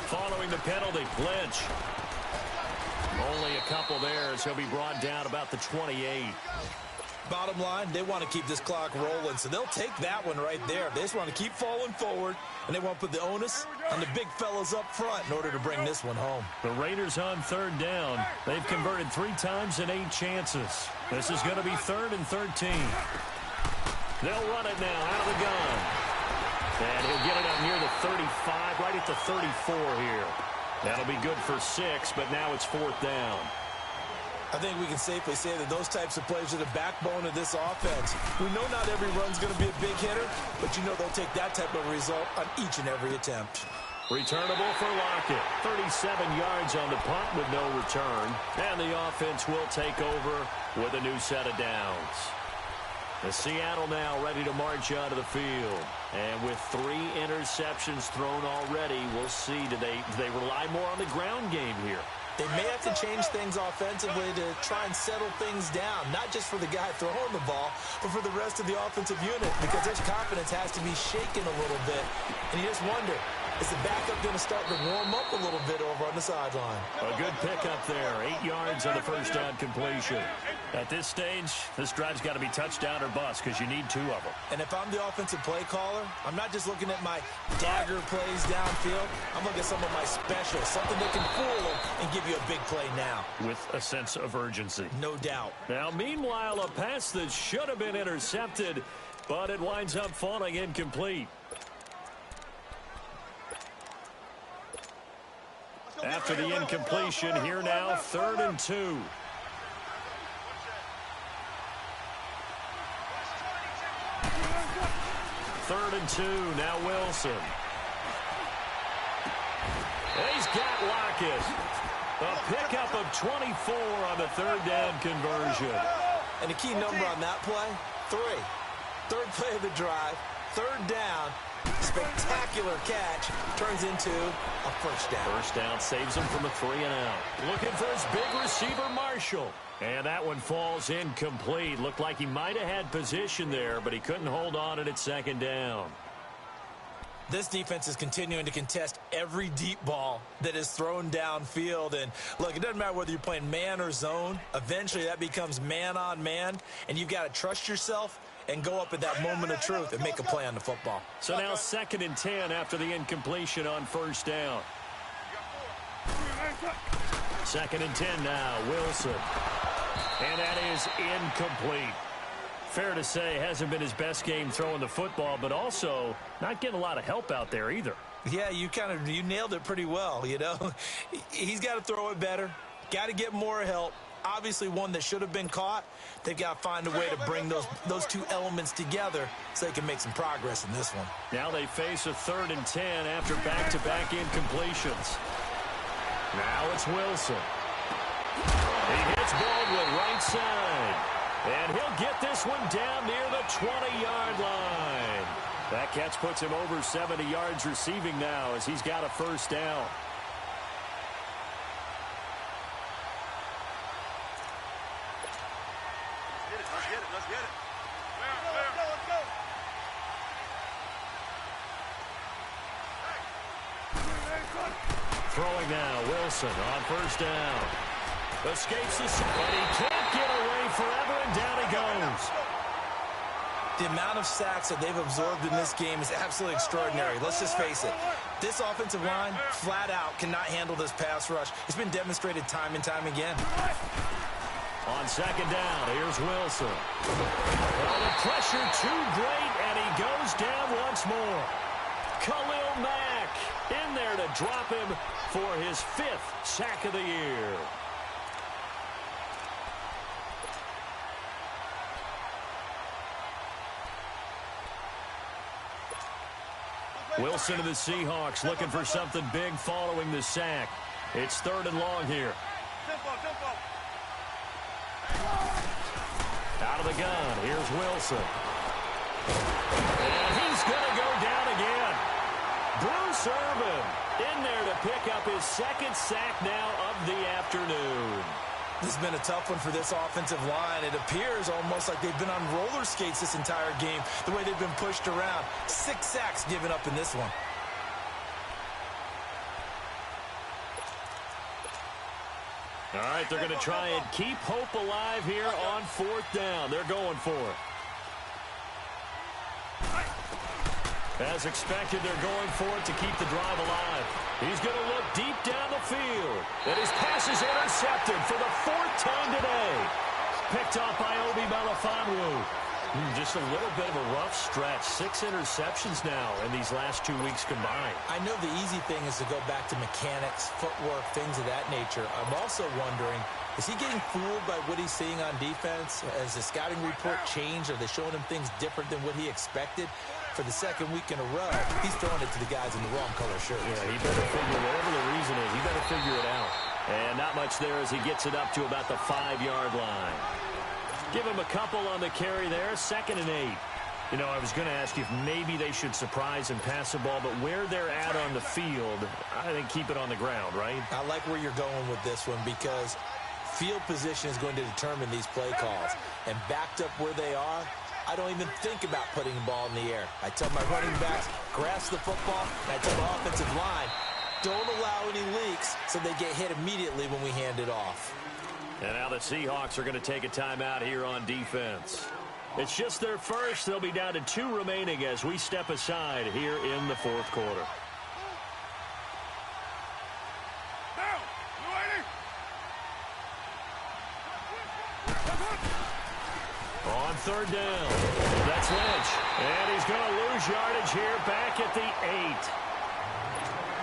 Following the penalty, Lynch. Only a couple there as he'll be brought down about the 28. Bottom line, they want to keep this clock rolling, so they'll take that one right there. They just want to keep falling forward, and they want to put the onus on the big fellas up front in order to bring this one home. The Raiders on 3rd down. They've converted 3 times in 8 chances. This is going to be 3rd and 13. They'll run it now out of the gun. And he'll get it up near the 35, right at the 34 here. That'll be good for 6, but now it's 4th down. I think we can safely say that those types of plays are the backbone of this offense. We know not every run's going to be a big hitter, but you know they'll take that type of result on each and every attempt. Returnable for Lockett. 37 yards on the punt with no return. And the offense will take over with a new set of downs. The Seattle now ready to march onto the field. And with 3 interceptions thrown already, we'll see, do they rely more on the ground game here? They may have to change things offensively to try and settle things down, not just for the guy throwing the ball, but for the rest of the offensive unit, because their confidence has to be shaken a little bit. And you just wonder, is the backup going to start to warm up a little bit over on the sideline? A good pickup there. 8 yards on the first down completion. At this stage, this drive's got to be touchdown or bust because you need 2 of them. And if I'm the offensive play caller, I'm not just looking at my dagger plays downfield. I'm looking at some of my specials, something that can fool them and give you a big play now. With a sense of urgency. No doubt. Now, meanwhile, a pass that should have been intercepted, but it winds up falling incomplete. After the incompletion, here now, 3rd and 2. Third and 2, now Wilson. He's got Lockett. A pickup of 24 on the 3rd down conversion. And the key number on that play, 3. 3rd play of the drive, 3rd down. Spectacular catch turns into a first down. First down saves him from a 3 and out. Looking for his big receiver, Marshall. And that one falls incomplete. Looked like he might have had position there, but he couldn't hold on at 2nd down. This defense is continuing to contest every deep ball that is thrown downfield. And look, it doesn't matter whether you're playing man or zone. Eventually that becomes man on man, and you've got to trust yourself and go up at that moment of truth and make a play on the football. So now 2nd and 10 after the incompletion on first down. 2nd and 10 now, Wilson. And that is incomplete. Fair to say, hasn't been his best game throwing the football, but also not getting a lot of help out there either. Yeah, you nailed it pretty well, you know. He's got to throw it better, got to get more help. Obviously one that should have been caught. They've got to find a way to bring those 2 elements together so they can make some progress in this one. Now they face a 3rd and 10 after back-to-back incompletions. Now it's Wilson. He hits Baldwin right side. And he'll get this one down near the 20-yard line. That catch puts him over 70 yards receiving now as he's got a first down. Let's get it. Throwing now, Wilson on first down. Escapes the sack, but he can't get away forever, and down he goes. The amount of sacks that they've absorbed in this game is absolutely extraordinary. Let's just face it. This offensive line, flat out, cannot handle this pass rush. It's been demonstrated time and time again. On second down, here's Wilson. Well, the pressure too great, and he goes down once more. Khalil Mack in there to drop him for his 5th sack of the year. Wilson to the Seahawks looking for something big following the sack. It's 3rd and long here. Out of the gun, here's Wilson. And he's going to go down again. Bruce Irvin in there to pick up his 2nd sack now of the afternoon. This has been a tough one for this offensive line. It appears almost like they've been on roller skates this entire game, the way they've been pushed around. 6 sacks given up in this one. All right, they're going to try and keep hope alive here on 4th down. They're going for it. As expected, they're going for it to keep the drive alive. He's going to look deep down the field. And his pass is intercepted for the 4th time today. Picked off by Obi Melifonwu. Just a little bit of a rough stretch. 6 interceptions now in these last 2 weeks combined. I know the easy thing is to go back to mechanics, footwork, things of that nature. I'm also wondering, is he getting fooled by what he's seeing on defense? Has the scouting report changed? Are they showing him things different than what he expected? For the 2nd week in a row, he's throwing it to the guys in the wrong color shirts. Yeah, he better figure, whatever the reason is, he better figure it out. And not much there as he gets it up to about the 5-yard line. Give him a couple on the carry there, 2nd and 8. You know, I was going to ask you if maybe they should surprise and pass the ball, but where they're at on the field, I think keep it on the ground, right? I like where you're going with this one because field position is going to determine these play calls. And backed up where they are, I don't even think about putting the ball in the air. I tell my running backs, grasp the football, and I tell the offensive line, don't allow any leaks so they get hit immediately when we hand it off. And now the Seahawks are going to take a timeout here on defense. It's just their first. They'll be down to 2 remaining as we step aside here in the 4th quarter. On 3rd down, that's Lynch. And he's going to lose yardage here back at the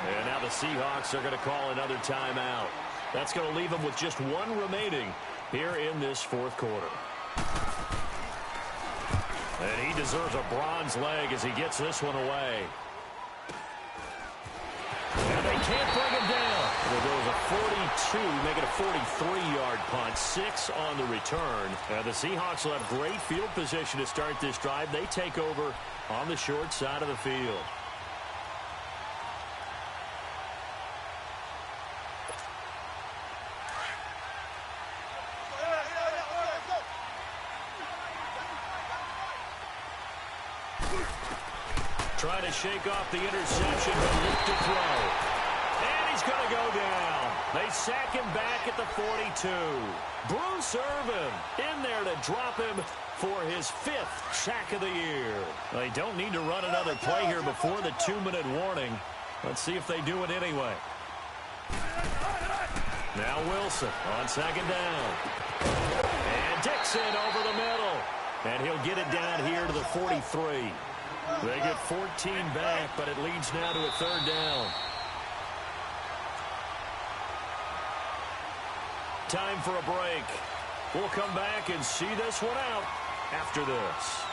8. And now the Seahawks are going to call another timeout. That's going to leave them with just 1 remaining here in this 4th quarter. And he deserves a bronze leg as he gets this one away. And they can't bring him down. There goes a 42, make it a 43-yard punt, 6 on the return. And the Seahawks will have great field position to start this drive. They take over on the short side of the field. Trying to shake off the interception, but look to throw. And he's going to go down. They sack him back at the 42. Bruce Irvin in there to drop him for his 5th sack of the year. They don't need to run another play here before the 2-minute warning. Let's see if they do it anyway. Now Wilson on 2nd down. And Dixon over the middle. And he'll get it down here to the 43. They get 14 back, but it leads now to a 3rd down. Time for a break. We'll come back and see this one out after this.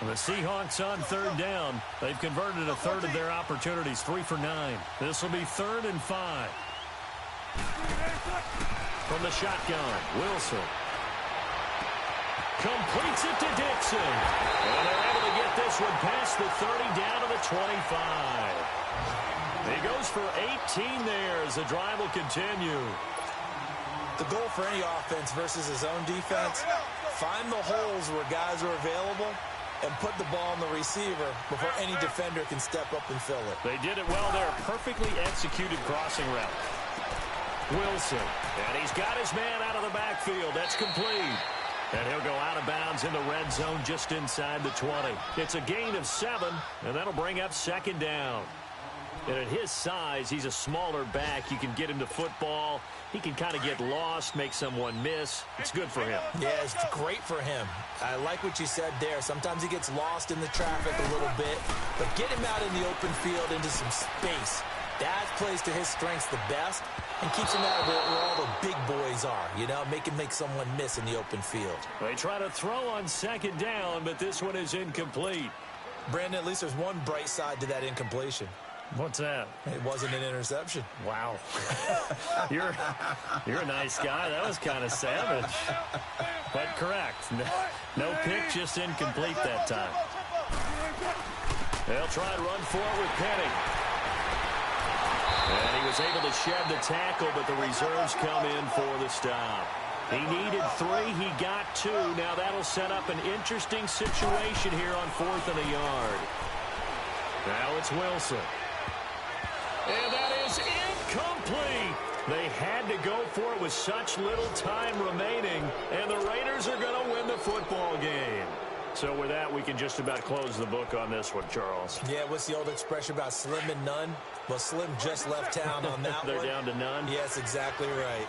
The Seahawks on 3rd down. They've converted a 1/3 of their opportunities, 3 for 9. This will be 3rd and 5. From the shotgun, Wilson completes it to Dixon. And they're able to get this one past the 30 down to the 25. He goes for 18 there as the drive will continue. The goal for any offense versus his own defense, find the holes where guys are available and put the ball on the receiver before any defender can step up and fill it. They did it well there. Perfectly executed crossing route. Wilson, and he's got his man out of the backfield. That's complete. And he'll go out of bounds in the red zone just inside the 20. It's a gain of 7, and that'll bring up 2nd down. And at his size, he's a smaller back. You can get him to football. He can kind of get lost, make someone miss. It's good for him. Yeah, it's great for him. I like what you said there. Sometimes he gets lost in the traffic a little bit, but get him out in the open field into some space. Dad plays to his strengths the best and keeps him out of where all the big boys are, you know, make someone miss in the open field. They try to throw on second down, but this one is incomplete. Brandon, at least there's one bright side to that incompletion. What's that? It wasn't an interception. Wow. You're a nice guy. That was kind of savage. But correct. No pick, just incomplete that time. They'll try and run for it with Penny. And he was able to shed the tackle, but the reserves come in for the stop. He needed 3. He got 2. Now that'll set up an interesting situation here on 4th and a yard. Now it's Wilson. And that is incomplete. They had to go for it with such little time remaining, and the Raiders are going to win the football game. So with that, we can just about close the book on this one, Charles. Yeah, what's the old expression about slim and none? Well, Slim just left town on that They're one. down to none? Yes, exactly right.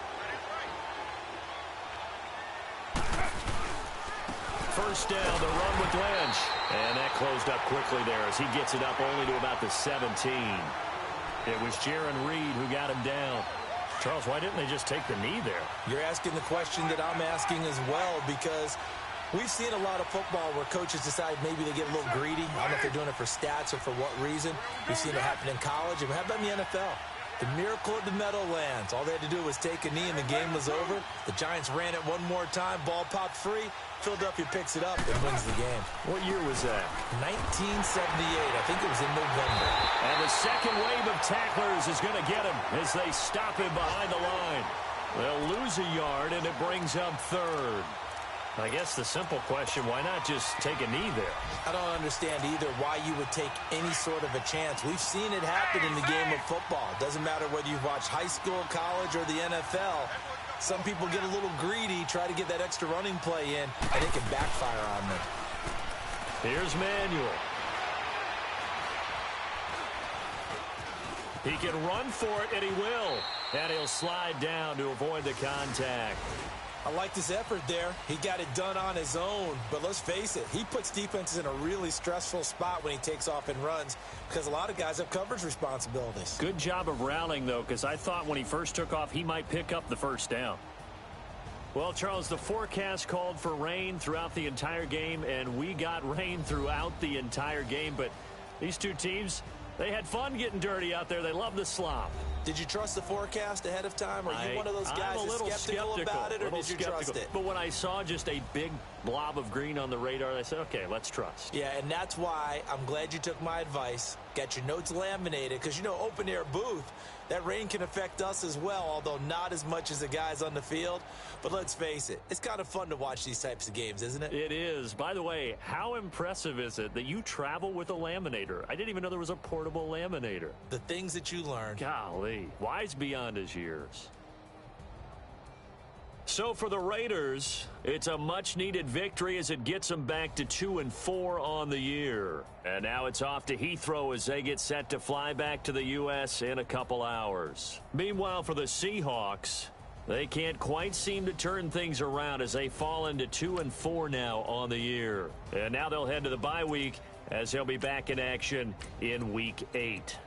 First down, the run with Lynch. And that closed up quickly there as he gets it up only to about the 17. It was Jaron Reed who got him down. Charles, why didn't they just take the knee there? You're asking the question that I'm asking as well, because we've seen a lot of football where coaches decide maybe they get a little greedy. I don't know if they're doing it for stats or for what reason. We've seen it happen in college. And how about in the NFL? The miracle of the Meadowlands. All they had to do was take a knee and the game was over. The Giants ran it one more time. Ball popped free. Philadelphia picks it up and wins the game. What year was that? 1978. I think it was in November. And the second wave of tacklers is going to get him as they stop him behind the line. They'll lose a yard, and it brings up 3rd. I guess the simple question, why not just take a knee there? I don't understand either why you would take any sort of a chance. We've seen it happen in the game of football. It doesn't matter whether you've watched high school, college, or the NFL. Some people get a little greedy, try to get that extra running play in, and it can backfire on them. Here's Manuel. He can run for it, and he will. And he'll slide down to avoid the contact. I like this effort there. He got it done on his own. But let's face it, he puts defenses in a really stressful spot when he takes off and runs because a lot of guys have coverage responsibilities. Good job of rallying, though, because I thought when he first took off, he might pick up the first down. Well, Charles, the forecast called for rain throughout the entire game, and we got rain throughout the entire game. But these two teams, they had fun getting dirty out there. They love the slop. Did you trust the forecast ahead of time? Are you one of those guys that's skeptical about it, or did you trust it? But when I saw just a big blob of green on the radar, I said, okay, let's trust. Yeah, and that's why I'm glad you took my advice. Got your notes laminated, because, you know, open-air booth, that rain can affect us as well, although not as much as the guys on the field. But let's face it, it's kind of fun to watch these types of games, isn't it? It is. By the way, how impressive is it that you travel with a laminator? I didn't even know there was a portable laminator. The things that you learn. Golly, wise beyond his years. So for the Raiders, it's a much-needed victory as it gets them back to 2-4 on the year. And now it's off to Heathrow as they get set to fly back to the U.S. in a couple hours. Meanwhile, for the Seahawks, they can't quite seem to turn things around as they fall into 2-4 now on the year. And now they'll head to the bye week as they'll be back in action in Week 8.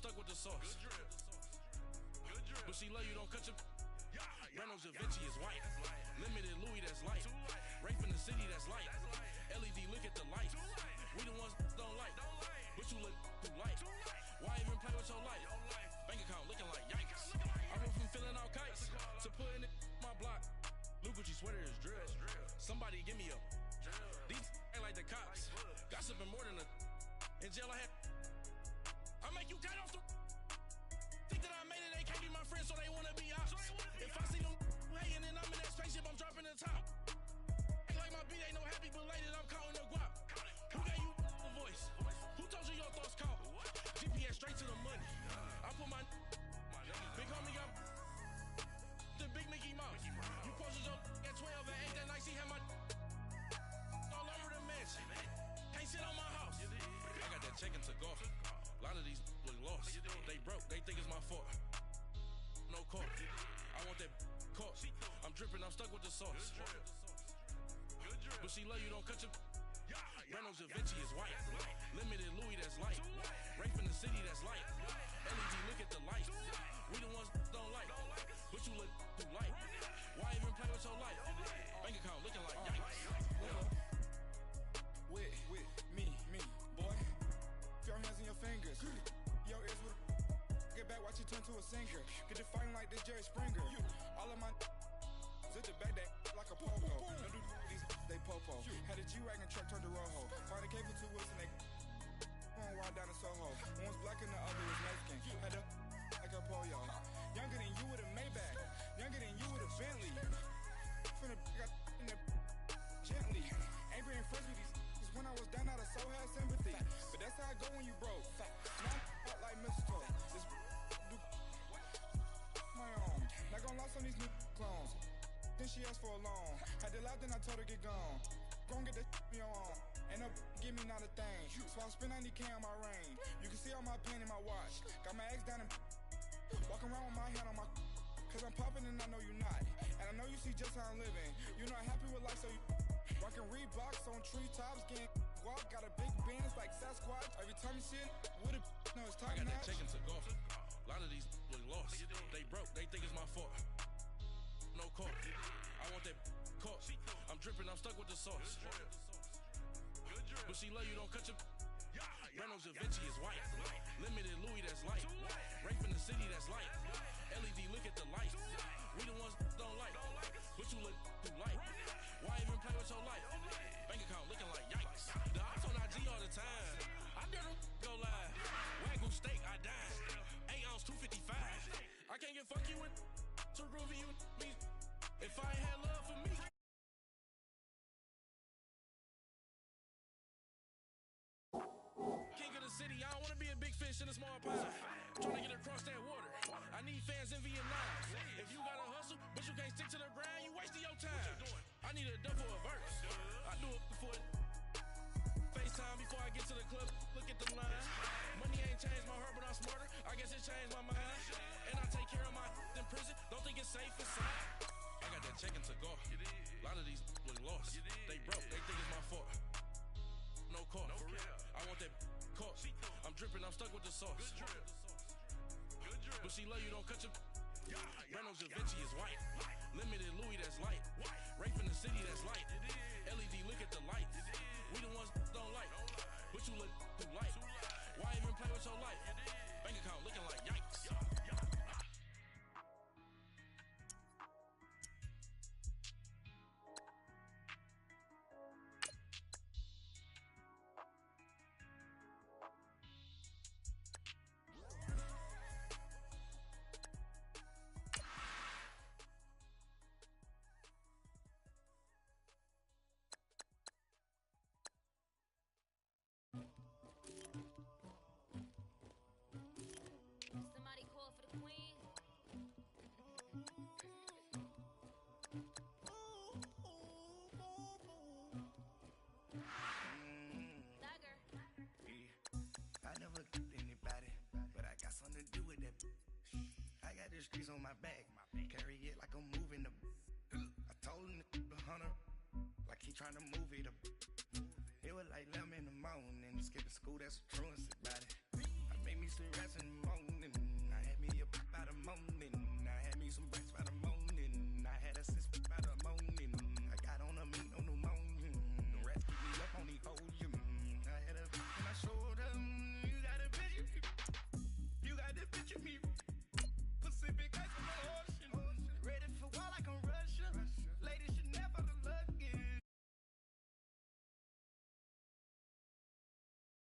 stuck with the sauce. But she love you, don't cut your. Reynolds Da Vinci is white. Limited Louis, that's light. Rafe in the city, that's light. LED, look at the light. We the ones don't like. But you look too light. Why even play with your life? Bank account looking like yikes. I went from filling out kites to putting it in my block. Blue Gucci sweater is drill. Somebody give me a. These ain't like the cops. Gossiping more than a. In jail I had. I make you cut off the. Think that I made it, they can't be my friends, so they wanna be ops. If I see them hating and I'm in that spaceship, I'm dropping the top. Ain't like my beat ain't no happy belated, I'm counting the guap. Who gave you the voice? Who told you your thoughts count? GPS straight to the money. I put my big homie got the big Mickey Mouse. You posted your at 12 and 8 that night, she had my all over the mansion. Can't sit on my house. I got that check into golf. A lot of these look lost. They broke, they think it's my fault. No court. I want that caught. I'm dripping, I'm stuck with the sauce. But she love you, don't cut your. Reynolds Da Vinci is white. Limited Louis, that's light. Rafe in the city, that's light. LED, look at the light. We the ones don't like. But you look too light. Why even play with your life? Bank account looking like yikes. With me, boy. Your hands in your fingers. Your ears with get back, watch you turn to a singer. Get you fighting like this Jerry Springer. All of my zip the back that like a pogo. No do these they popo. Had a G-Wagon truck turned to Rojo. Find a cable 2 wheels and they going wild down in Soho. One's black and the other is light skin. Had a like a polio. Younger than you with a Maybach. Younger than you with a Bentley. From the got in the gently. Ain't being friends with these. When I was down out of so had sympathy. But that's how I go when you broke. Now I'm out like mistletoe. This do my own. Not gonna lost on these new clones. Then she asked for a loan. Had to laugh, then I told her get gone. Gon' get that me on. Ain't no give me not a thing. So I spend 90K on my range. You can see all my pain in my watch. Got my ex down and walking around with my hand on my. Cause I'm popping and I know you not. And I know you see just how I'm living. You're not happy with life, so you rockin' Reeboks on treetops, getting walk, got a big Benz like Sasquatch. Every time you see it, with a no, it's top I got that notch. check into golf. A lot of these look lost. They broke, they think it's my fault. No court. I want that caught. I'm dripping, I'm stuck with the sauce. But she love you, don't cut your. Reynolds Da Vinci is white. Limited Louis, that's light. Rafe in the city, that's light. LED, look at the light. We the ones don't like. But you look too light. Why even play with your life? Bank account looking like yikes. The ops on IG all the time. I never go live. Wagyu steak, I died. 8 ounce, 255. I can't get fuck you with to groovy you me. If I ain't had love for me. King of the city, I don't wanna be a big fish in a small pond. Trying to get across that water. I need fans in Vietnam. If you gotta hustle, but you can't stick to the grind, you wasting your time. I need a dub for a verse. I do it for FaceTime before I get to the club. Look at the line. Money ain't changed my heart, but I'm smarter. I guess it changed my mind. And I take care of my in prison. Don't think it's safe inside. I got that check into golf. A lot of these look lost. They broke. They think it's my fault. No court. I want that caught. I'm dripping. I'm stuck with the sauce. But she love you, don't cut your. Reynolds Da Vinci is white. Limited Louis, that's light. Rafe in the city, that's light. LED, look at the light. We the ones don't like. But you look too light. Why even play with your life? Bank account looking like yikes. Somebody call for the queen. Dagger. I never killed anybody, but I got something to do with that. I got the streets on my back, carry it like I'm moving the. I told him the hunter, like he trying to move it up. It was like 11 in the morning, skipping school, that's a truancy about it. I made me used to rest in the morning. I had me up by the morning.